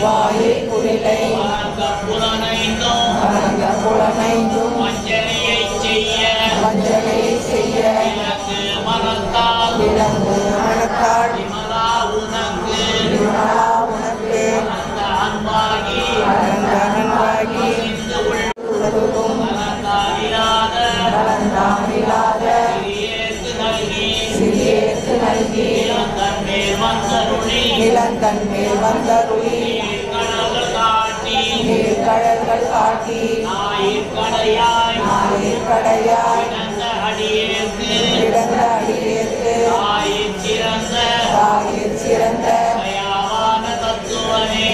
வாயில் குடிலை புலனைந்தும் வஞ்சனையை செய்ய விலங்கு மனத்தால் விமலா உனக்கு அன்பனாகி கலந்தாமிலாத சிறியேற்கு நல்கி நிலந்தன் மேல் வந்தருளி நீர்கடல்கள் காட்டி நாயிற்கடையாய் கிடந்த அடியேற்கு தாயிற் சிறந்த தயாவான தத்துவனே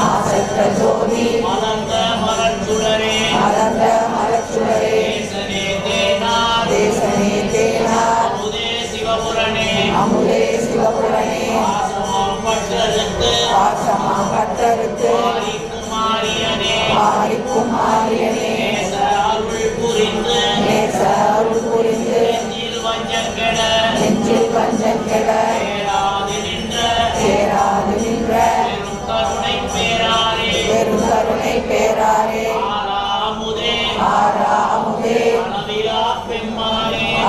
ஆசற்ற ஜோதி மலர்ந்த மலர்ச்சுடரே தேசனே தேனா அமுதே சிவபுரணே பாசமாம் பற்றறுத்து ஆரிக்கும் மாரியனே நேச அருள் புரிந்து நெஞ்சில் வஞ்சம் கெட சேராது நின்ற பெரும் கருணை பேராரே ஆறாமுதே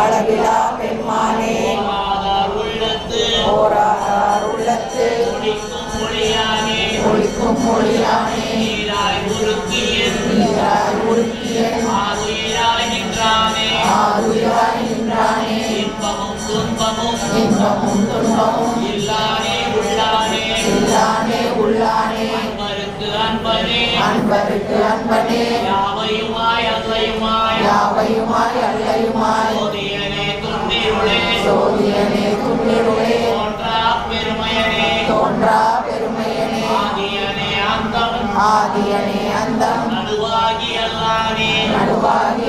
அளவிலா பெம்மானே ஓராதார் உள்ளத்து ஒளிக்கும் மொழியானே நீராய் உருக்கியன் ஆருயிராய் நின்றானே இன்பமும் துன்பமும் இல்லானே உள்ளானே அன்பருக்கு அன்பனே யாவையுமாய் அல்லையுமாய் சோதியனே துன்னிருளே தோன்றா பெருமையனே ஆதியனே அந்தம் நடுவாகி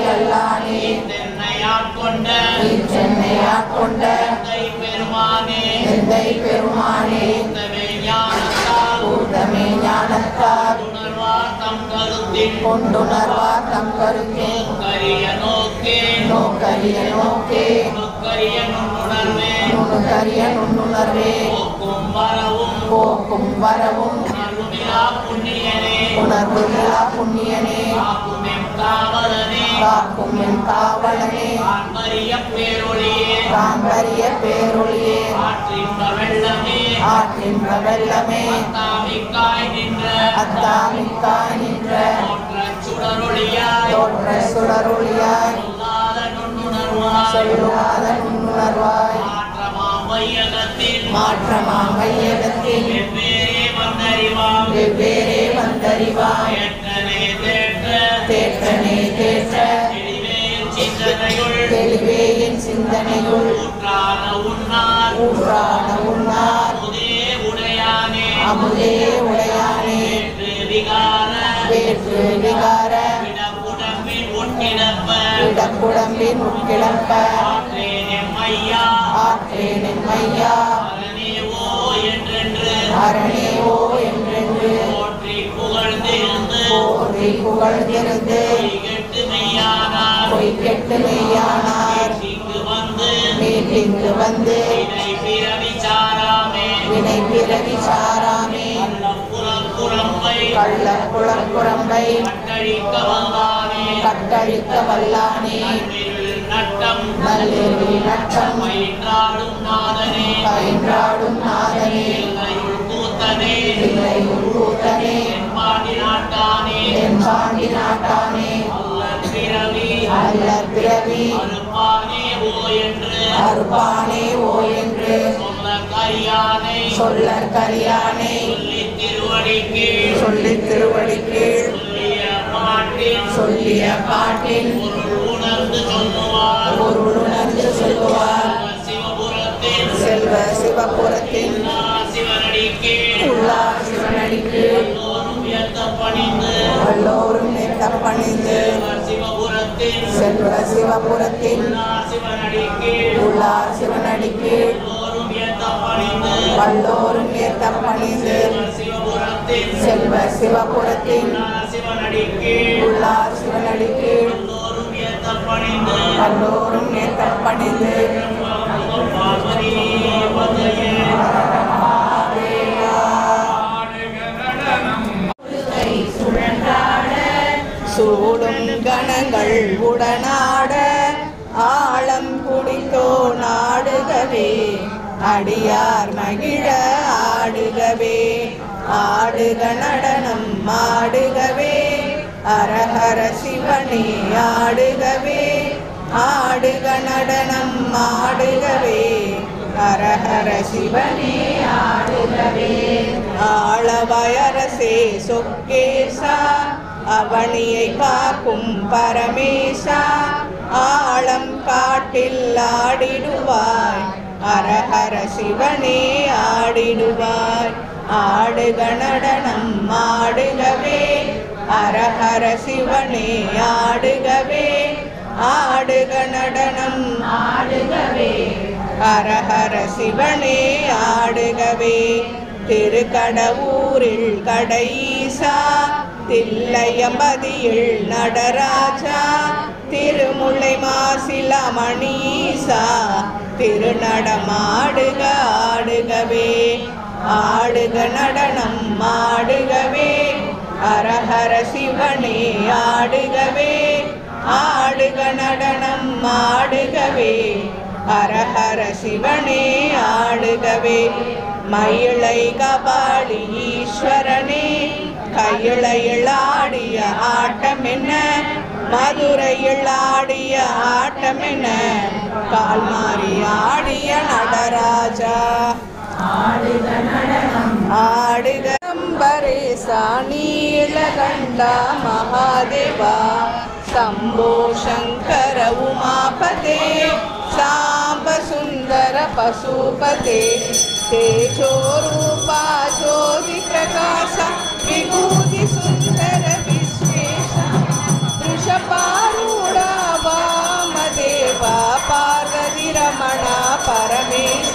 அல்லானே சென்னை ஆட்கொண்ட எந்தை பெருமானே கூட்டமே ஞானத்தால் கொண்டுணர்வார் தம் கருத்தின் நோக்கரிய நுண்ணுணர்வே போக்கும் வரவும் உணர்வுமிலா புண்ணியனே காக்கும் என் காவலனே காம்பரிய பேரொளியே ஆற்றின்ப வெள்ளமே அத்தாமிக்காய் நின்ற தோற்ற சுடரொளியாய் சொல்லுவாத நுண்ணுணர்வாய் மாற்றமாம் வையகத்தில் வெவ்வேறே வந்தறிவாய் தேற்றனே தேற்ற தெளிவே என் சிந்தனையுள் ஊற்றான உன்னார் அமுதே உடையானே வேற்று விகார இடக்குடம்பின் உட்கிளப்ப ஆற்றேன் எம்மையா அரணேவோ என்றென்று போற்றி புகழ்ந்திருந்து பொய்கெட்டு மெய்யானார் மீட்டிங்கு வந்து வினை பிறவி சாராமே கள்ளப்புறம்பை கட்டழிக்க வல்லானே நல்லெருவில் நட்டம் பயின்றாடும் நாதனே தில்லையுள் கூத்தனே தென்பாண்டி நாட்டானே அல்லற் பிறவி அறுப்பானே ஓ என்று சொல்லற் கரியானை சொல்லித் திருவடிக்கு சொல்லிய பாட்டின் பொருளுணர்ந்து சொல்லுவார் செல்வ சிவபுரத்தின் உள்ளார் சிவனடிக்கு எல்லோரும் ஏத்த பணிந்து செல்வ சிவபுரத்தின் உள்ளார் சிவனடிக்கு வல்லோரும் ஏத்த பணிந்து செல்வ சிவபுரத்தின் உள்ளார் சிவனடிக்கு எல்லோரும் ஏத்த பணிந்து சூடும் கணங்கள் உடனாட ஆழம் குடித்தோ நாடுகவே அடியார் மகிழ ஆடுகவே ஆடுக நடனம் ஆடுகவே அரஹர சிவனே ஆடுகவே ஆடுக நடனம் ஆடுகவே அரஹர சிவனே ஆடுகவே ஆளவயரசே சொக்கேசா அவனியை காக்கும் பரமேசா ஆழம் காட்டில் ஆடிடுவாய் அரஹர சிவனே ஆடிடுவாய் ஆடுக நடனம் ஆடுகவே அரஹர சிவனே ஆடுகவே ஆடுக நடனம் ஆடுகவே அரஹர சிவனே ஆடுகவே திருக்கடவூரில் கடைஈசா தில்லையம்பதியில் நடராஜா திருமுல்லை மாசில மணீசா திருநடமாடுக ஆடுகவே ஆடுக நடனம் ஆடுகவே அரஹர சிவனே ஆடுகவே ஆடுக நடனம் ஆடுகவே அரஹர சிவனே ஆடுகவே மயிலை கபாலி ஈஸ்வரனே கையிலையில் ஆடிய ஆட்டம் என்ன மதுரையில் ஆடிய ஆட்டம் என்ன கால் மாறி ஆடிய நடராஜா ஆடுக நடனம் ஆடுக அம்பரேசா நீலகண்டா மகாதேவா சம்போ சங்கர உமாபதே சாம்ப சுந்தர பசுபதே तेजो रूपा ज्योति प्रकाश विभूति सुंदर विश्वेश वृषभारूढ़ा वामदेवा पार्वती रमण परमेश